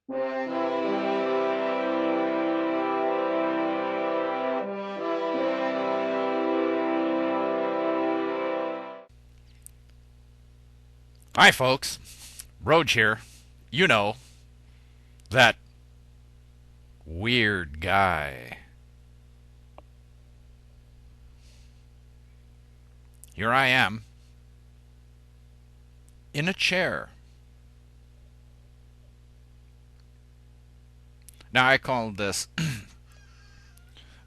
Hi, folks. Roage here. You know, that weird guy. Here I am, in a chair. Now, I call this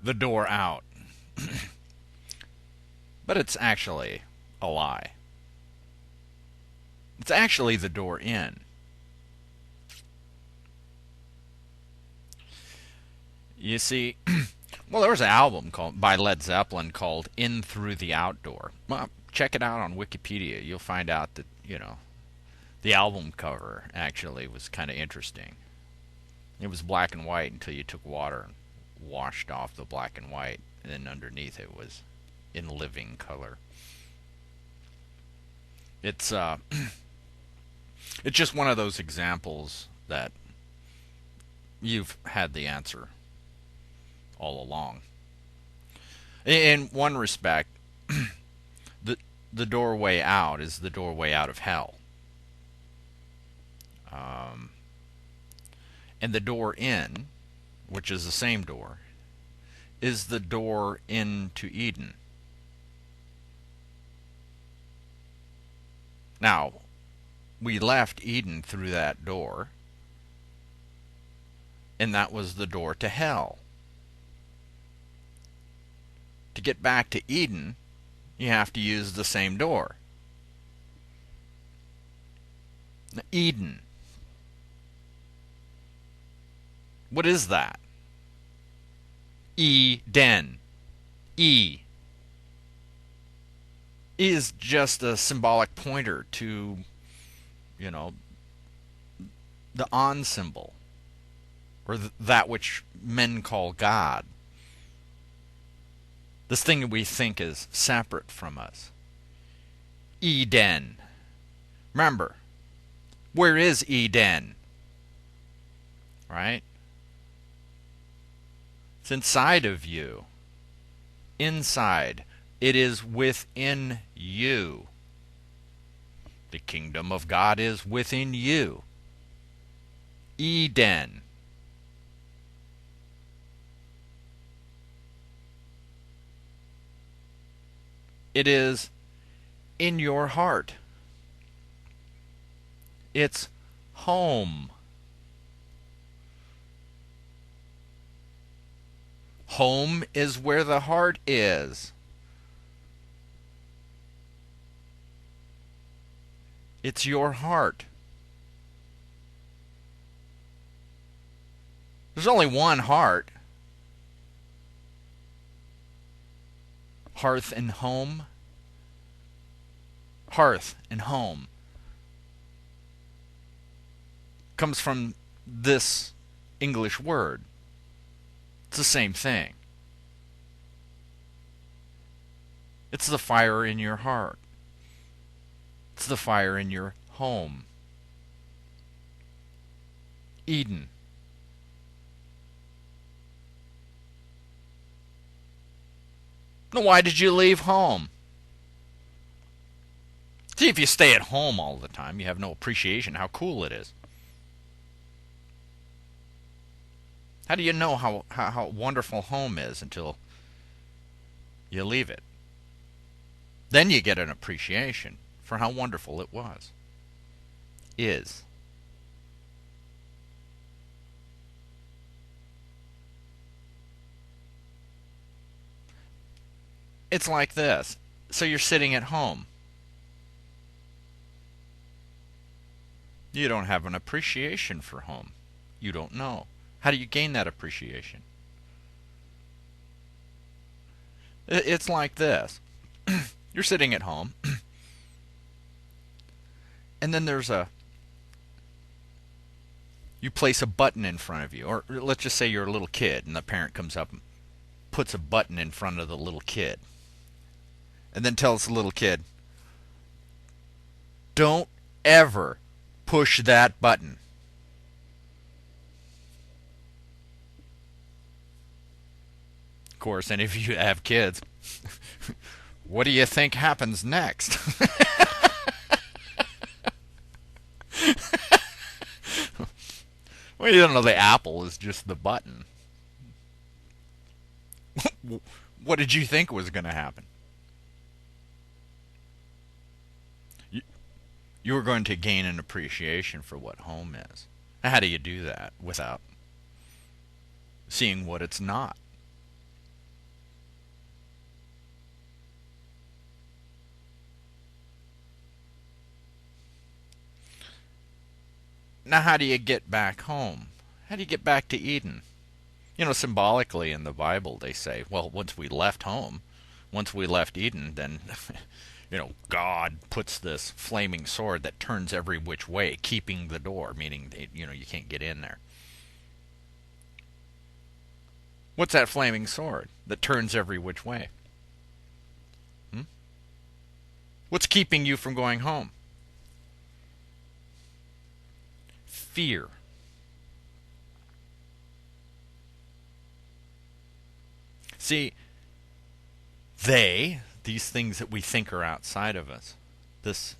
the door out, but it's actually a lie. It's actually the door in. You see, well, there was an album by Led Zeppelin called In Through the Outdoor. Well, check it out on Wikipedia. You'll find out that, the album cover actually was kind of interesting. It was black and white until you took water and washed off the black and white, and then underneath it was in living color. It's it's just one of those examples that you've had the answer all along. In one respect, the the doorway out is the doorway out of hell, and the door in, which is the same door, is the door into Eden. Now, we left Eden through that door, and that was the door to hell. To get back to Eden, you have to use the same door. Eden. What is that? Eden. E is just a symbolic pointer to, you know, the on symbol, or that which men call God. This thing that we think is separate from us. Eden. Remember, where is Eden? Right? It's inside of you. Inside. It is within you. The kingdom of God is within you. Eden. It is in your heart. It's home. Home is where the heart is. It's your heart. There's only one heart. Hearth and home. Hearth and home comes from this English word. It's the same thing. It's the fire in your heart. It's the fire in your home. Eden. Now, why did you leave home? See, if you stay at home all the time, you have no appreciation how cool it is. How do you know how wonderful home is until you leave it? Then you get an appreciation for how wonderful it was. Is. It's like this. So you're sitting at home. You don't have an appreciation for home. You don't know. How do you gain that appreciation? It's like this. You're sitting at home, and then you place a button in front of you. Or let's just say you're a little kid, and the parent comes up and puts a button in front of the little kid. And then tells the little kid, don't ever push that button. course, and if you have kids, what do you think happens next? Well, you don't know the apple is just the button. What did you think was going to happen? You, you were going to gain an appreciation for what home is. How do you do that without seeing what it's not? Now, how do you get back home? How do you get back to Eden? You know, symbolically in the Bible, they say, well, once we left home, once we left Eden, then, God puts this flaming sword that turns every which way, keeping the door, meaning, you can't get in there. What's that flaming sword that turns every which way? Hmm? What's keeping you from going home? Fear. See, these things that we think are outside of us, this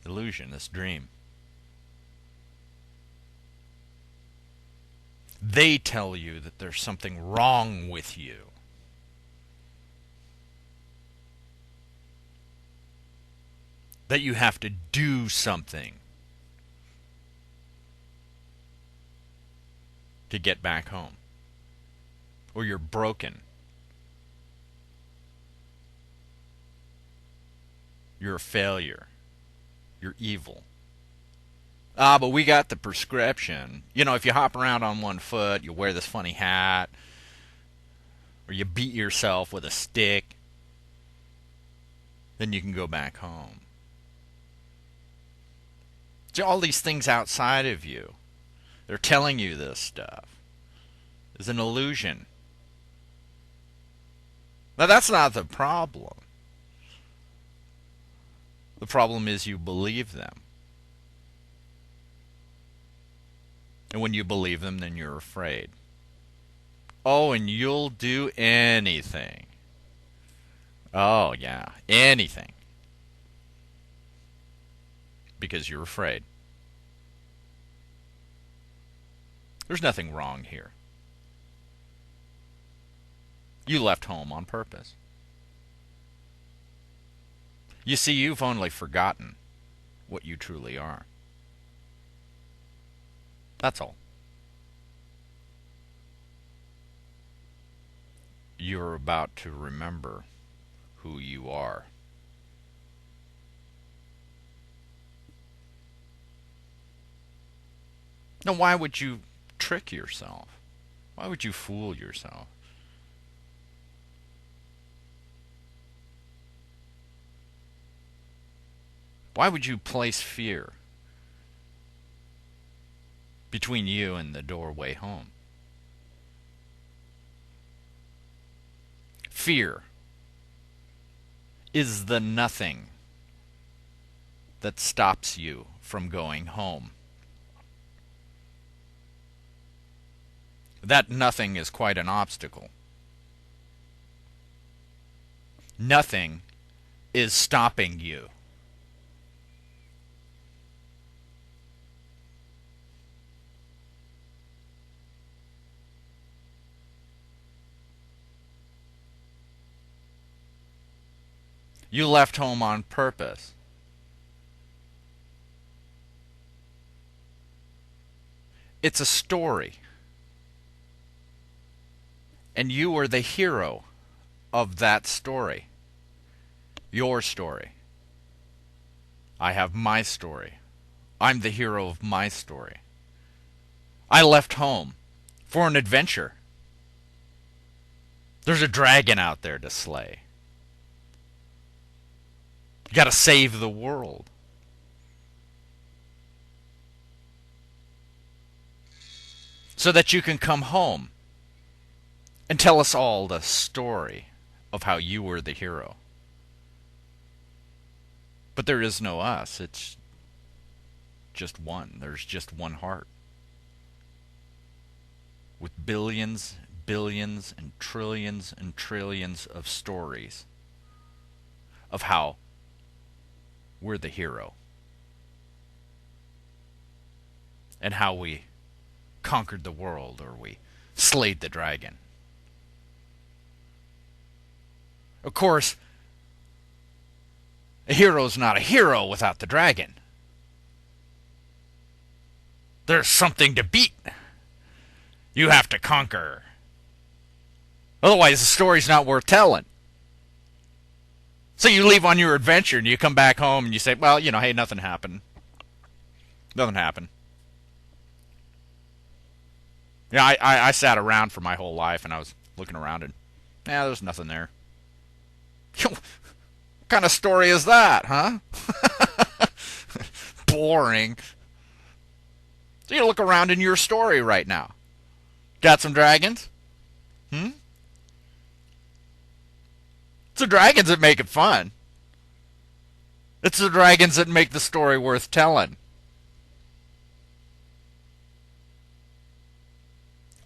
illusion, this dream, they tell you that there's something wrong with you. That you have to do something to get back home. Or you're broken. You're a failure. You're evil. But we got the prescription. If you hop around on one foot, you wear this funny hat, or you beat yourself with a stick, then you can go back home. See, all these things outside of you, they're telling you this stuff. It's an illusion. Now, that's not the problem. The problem is you believe them. And when you believe them, then you're afraid. Oh, and you'll do anything. Oh, yeah, anything. Because you're afraid. There's nothing wrong here. You left home on purpose. You see, you've only forgotten what you truly are. That's all. You're about to remember who you are. Now, why would you trick yourself? Why would you fool yourself? Why would you place fear between you and the doorway home? Fear is the nothing that stops you from going home. That nothing is quite an obstacle. Nothing is stopping you. You left home on purpose. It's a story. And you are the hero of that story. Your story. I have my story. I'm the hero of my story. I left home for an adventure. There's a dragon out there to slay. You gotta save the world. So that you can come home and tell us all the story of how you were the hero. But there is no us. It's just one. There's just one heart. With billions, billions and trillions of stories of how we're the hero and how we conquered the world or we slayed the dragon. Of course, a hero's not a hero without the dragon. There's something to beat. You have to conquer. Otherwise, the story's not worth telling. So you leave on your adventure and you come back home and you say, well, hey, nothing happened. Nothing happened. Yeah, I sat around for my whole life and I was looking around and, there's nothing there. What kind of story is that, huh? Boring. So you look around in your story right now. Got some dragons? It's the dragons that make it fun. It's the dragons that make the story worth telling.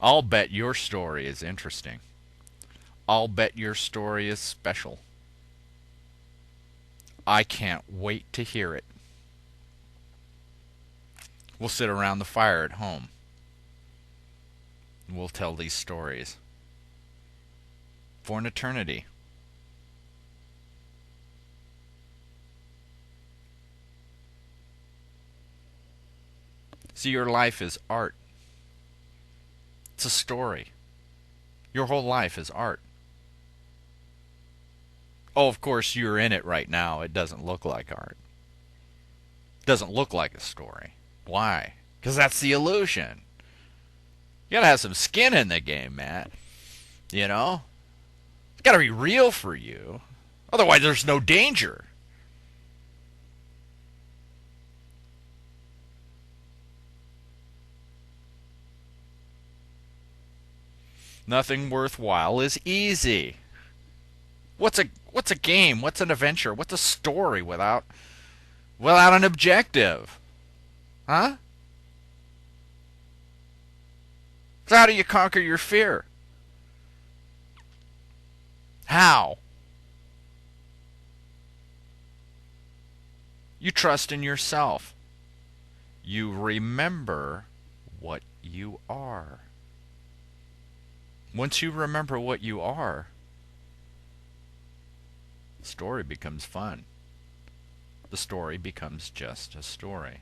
I'll bet your story is interesting. I'll bet your story is special. I can't wait to hear it. We'll sit around the fire at home. We'll tell these stories for an eternity. See, your life is art. It's a story. Your whole life is art. Oh, of course, you're in it right now. It doesn't look like art. It doesn't look like a story. Why? Because that's the illusion. You gotta have some skin in the game, man. It's gotta be real for you. Otherwise, there's no danger. Nothing worthwhile is easy. What's a game? What's an adventure? What's a story without an objective? Huh? So how do you conquer your fear? How? You trust in yourself. You remember what you are. Once you remember what you are, the story becomes fun. The story becomes just a story.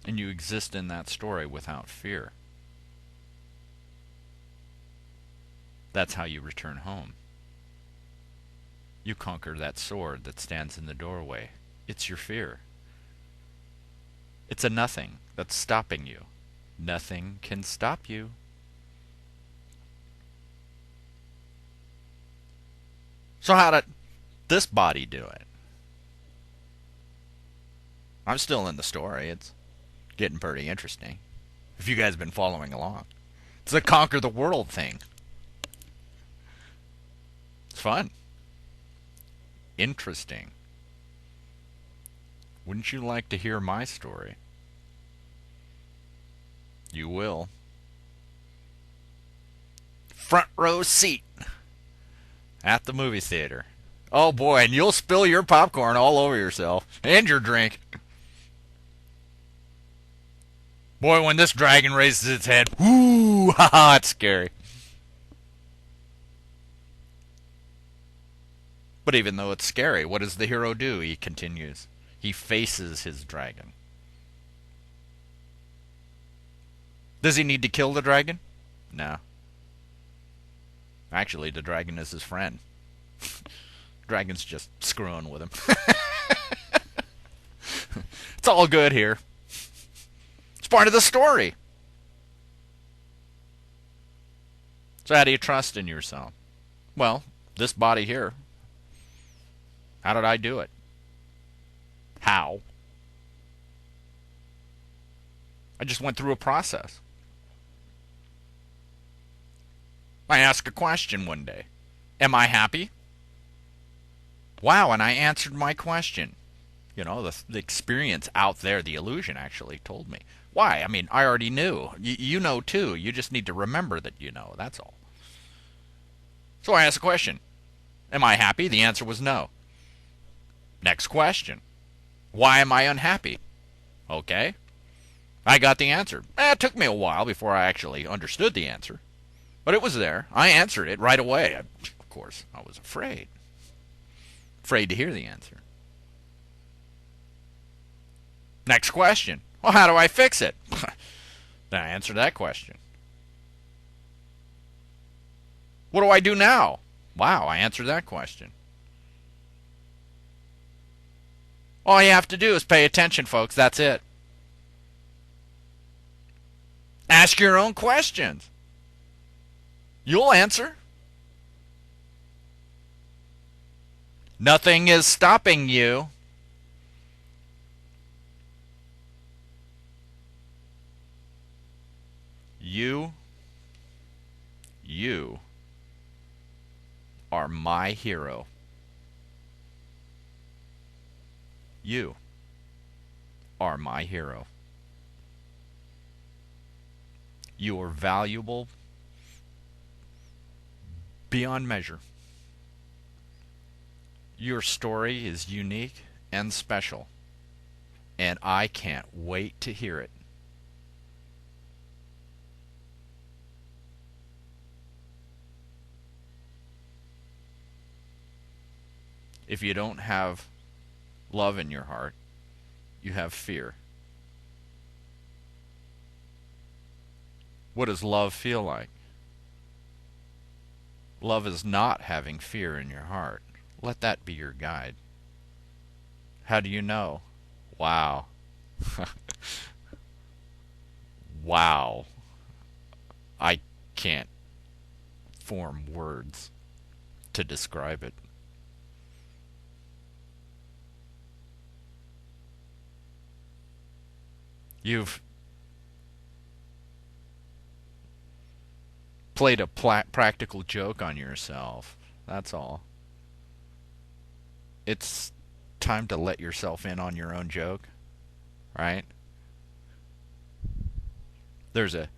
And you exist in that story without fear. That's how you return home. You conquer that sword that stands in the doorway. It's your fear. It's a nothing that's stopping you. Nothing can stop you. So how did this body do it? I'm still in the story. It's getting pretty interesting. If you guys have been following along. It's a conquer the world thing. It's fun. Interesting. Wouldn't you like to hear my story? You will. Front row seat at the movie theater. Oh boy, and you'll spill your popcorn all over yourself. And your drink. Boy, when this dragon raises its head, whoo, haha, it's scary. But even though it's scary, what does the hero do? He continues. He faces his dragon. Does he need to kill the dragon? No. Actually, the dragon is his friend. Dragon's just screwing with him. It's all good here. It's part of the story. So how do you trust in yourself? Well, this body here. How did I do it? How? I just went through a process. I asked a question one day. Am I happy? Wow, and I answered my question. The experience out there, the illusion actually told me. Why? I mean, I already knew. You know too. You just need to remember that you know. That's all. So I asked a question. Am I happy? The answer was no. Next question. Why am I unhappy? Okay. I got the answer. It took me a while before I actually understood the answer. But it was there. I answered it right away. Of course, I was afraid. Afraid to hear the answer. Next question. Well, how do I fix it? Then I answered that question. What do I do now? Wow, I answered that question. All you have to do is pay attention, folks. That's it. Ask your own questions. You'll answer. Nothing is stopping you. You are my hero. You are my hero. You are valuable beyond measure. Your story is unique and special, and I can't wait to hear it. If you don't have love in your heart, you have fear. What does love feel like? Love is not having fear in your heart. Let that be your guide. How do you know? Wow. Wow. I can't form words to describe it. You've played a practical joke on yourself. That's all. It's time to let yourself in on your own joke, right? There's a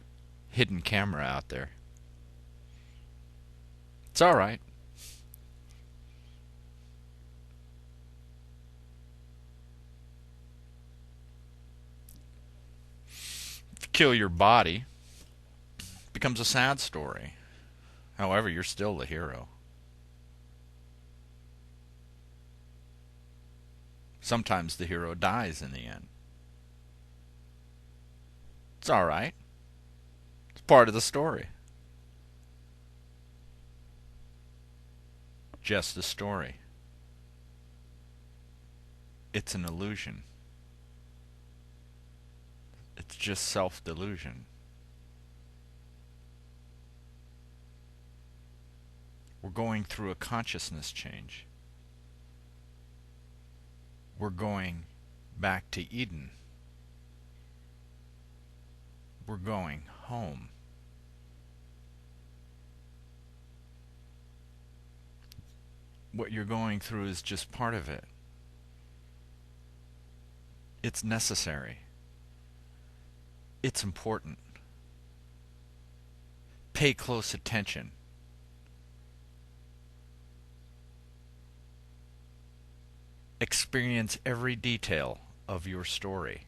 hidden camera out there. It's all right. If you kill your body, it becomes a sad story. However, you're still the hero. Sometimes the hero dies in the end. It's all right. It's part of the story. Just a story. It's an illusion. It's just self-delusion. We're going through a consciousness change. We're going back to Eden. We're going home. What you're going through is just part of it. It's necessary. It's important. Pay close attention. Experience every detail of your story.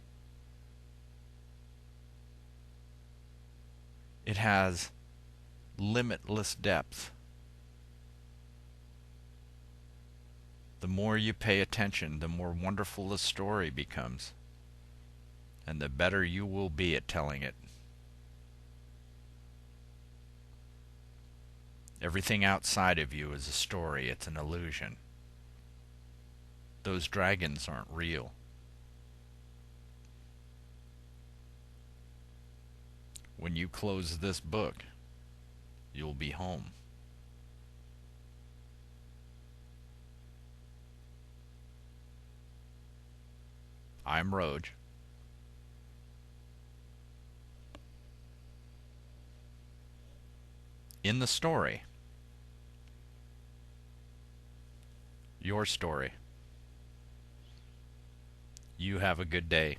It has limitless depth. The more you pay attention, the more wonderful the story becomes, and the better you will be at telling it. Everything outside of you is a story. It's an illusion. Those dragons aren't real. When you close this book, you'll be home. I'm Roage. In the story, your story. You have a good day.